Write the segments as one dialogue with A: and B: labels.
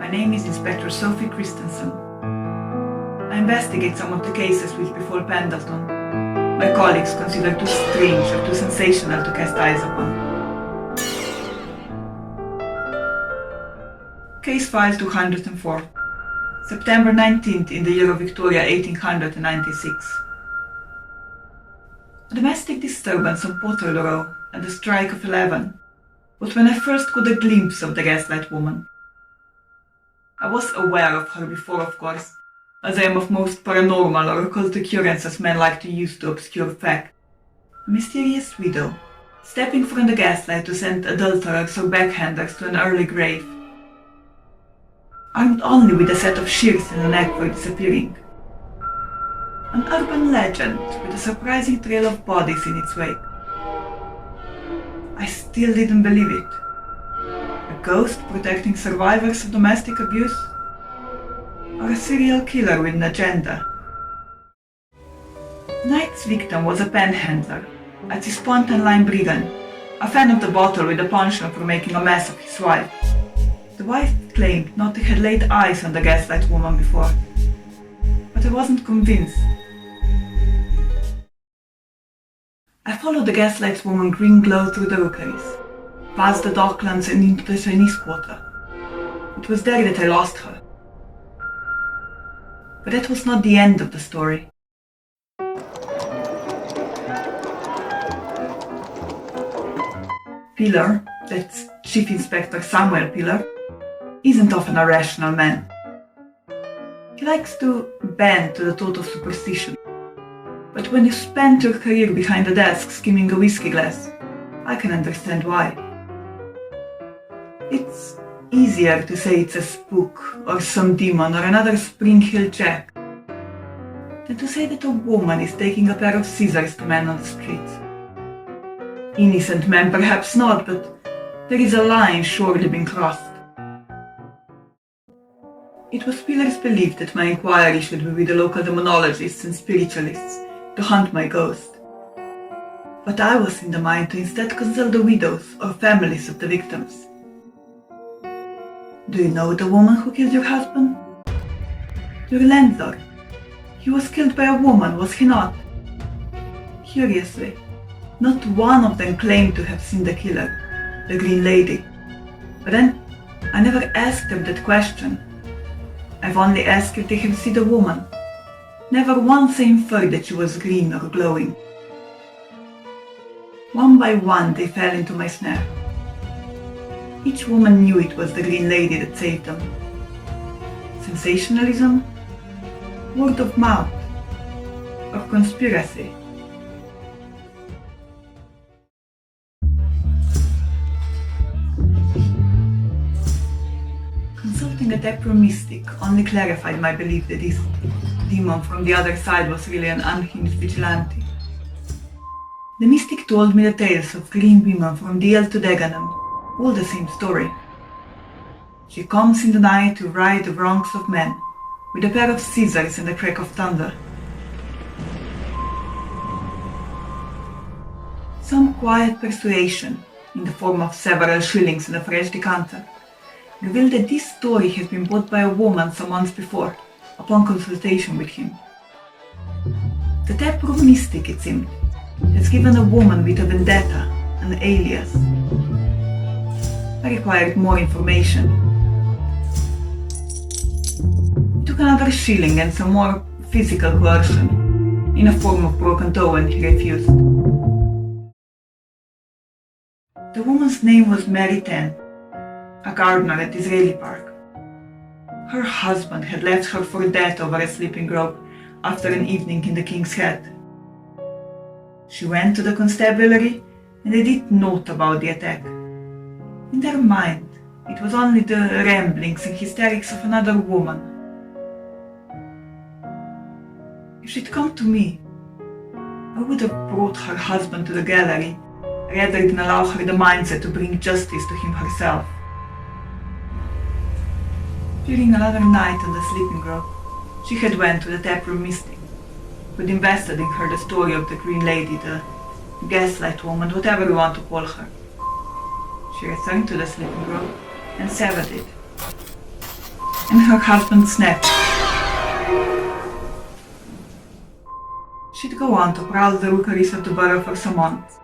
A: My name is Inspector Sophie Kristenson. I investigate some of the cases which befall Pendleton. My colleagues consider too strange or too sensational to cast eyes upon. Case File 204. September 19th in the year of Victoria 1896. A domestic disturbance on POTTERLOO at the strike of 11 was when I first got a glimpse of the Gaslight Woman. I was aware of her before, of course, as I am of most paranormal or occult occurrences men like to use to obscure fact. A mysterious widow, stepping from the gaslight to send adulterers or backhanders to an early grave, armed only with a set of shears in the neck for disappearing. An urban legend with a surprising trail of bodies in its wake. I still didn't believe it. A ghost protecting survivors of domestic abuse? Or a serial killer with an agenda? Night's victim was a panhandler, a Cispontine line brigand, a fan of the bottle with a penchant for making a mess of his wife. The wife claimed not to have laid eyes on the Gaslight Woman before, but I wasn't convinced. I followed the Gaslight Woman green glow through the rookeries, past the docklands and into the Chinese quarter. It was there that I lost her. But that was not the end of the story. Pillar, that's Chief Inspector Samuel Pillar, isn't often a rational man. He likes to bend to the thought of superstition. But when you spend your career behind a desk skimming a whiskey glass, I can understand why. It's easier to say it's a spook or some demon or another Spring Hill Jack than to say that a woman is taking a pair of scissors to men on the streets. Innocent men perhaps not, but there is a line surely being crossed. It was Pillar's belief that my inquiry should be with the local demonologists and spiritualists to hunt my ghost. But I was in the mind to instead consult the widows or families of the victims. Do you know the woman who killed your husband? Your landlord. He was killed by a woman, was he not? Curiously, not one of them claimed to have seen the killer, the Green Lady. But then, I never asked them that question. I've only asked if they have seen the woman. Never once I inferred that she was green or glowing. One by one they fell into my snare. Each woman knew it was the Green Lady that saved them. Sensationalism? Word of mouth? Or conspiracy? Consulting a TAPROOM mystic only clarified my belief that this demon from the other side was really an unhinged vigilante. The mystic told me the tales of green women from Deal to Dagenham, all the same story. She comes in the night to right the wrongs of men, with a pair of scissors and a crack of thunder. Some quiet persuasion, in the form of several shillings and a fresh decanter, revealed that this story had been bought by a woman some months before, upon consultation with him. The TAPROOM mystic, it seemed, has given a woman with a vendetta an alias. I required more information. He took another shilling and some more physical coercion, in a form of broken toe, and he refused. The woman's name was Mary Ten, a gardener at DISRAELI Park. Her husband had left her for dead over a sleeping rope after an evening in the King's Head. She went to the constabulary and they did note about the attack. In their mind, it was only the ramblings and hysterics of another woman. If she'd come to me, I would have brought her husband to the gallery rather than allow her the mindset to bring justice to him herself. During another night on the sleeping rope, she had went to the TAPROOM mystic, who'd invested in her the story of the Green Lady, the Gaslight Woman, whatever you want to call her. She returned to the sleeping rope and severed it. and her husband snapped. She'd go on to prowl the rookeries of the borough for some months,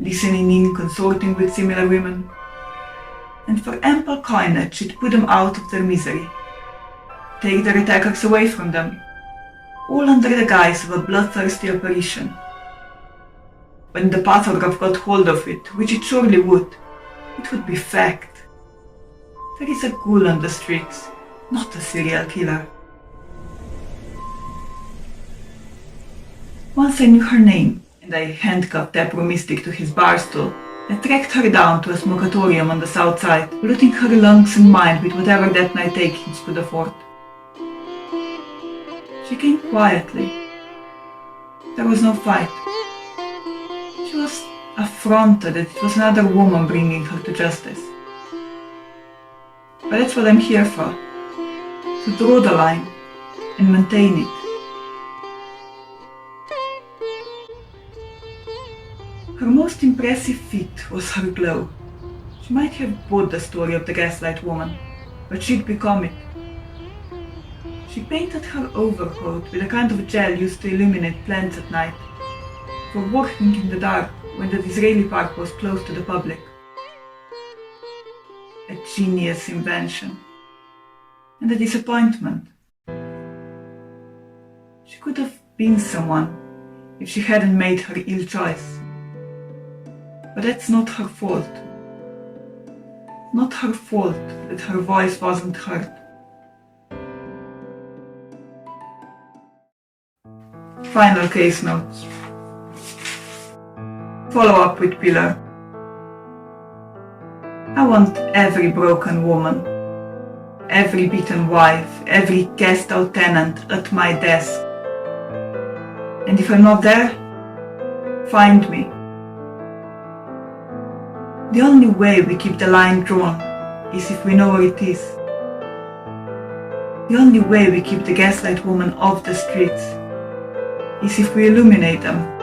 A: listening in, consorting with similar women, and for ample coinage she'd put them out of their misery, take their attackers away from them, all under the guise of a bloodthirsty apparition. When the pathograph got hold of it, which it surely would, it would be fact. There is a ghoul on the streets, not a serial killer. Once I knew her name, and I handcuffed TAPROOM mystic to his bar stool. I tracked her down to a smokatorium on the south side, polluting her lungs and mind with whatever that night takings could afford. She came quietly. There was no fight. She was affronted that it was another woman bringing her to justice. But that's what I'm here for, to draw the line and maintain it. Her most impressive feat was her glow. She might have bought the story of the Gaslight Woman, but she'd become it. She painted her overcoat with a kind of gel used to illuminate plants at night, for working in the dark when the DISRAELI park was closed to the public. A genius invention, and a disappointment. She could have been someone if she hadn't made her ill choice. But that's not her fault. Not her fault that her voice wasn't heard. Final case notes. Follow up with Pillar. I want every broken woman, every beaten wife, every cast out tenant at my desk. And if I'm not there, find me. The only way we keep the line drawn is if we know where it is. The only way we keep the Gaslight Woman off the streets is if we illuminate them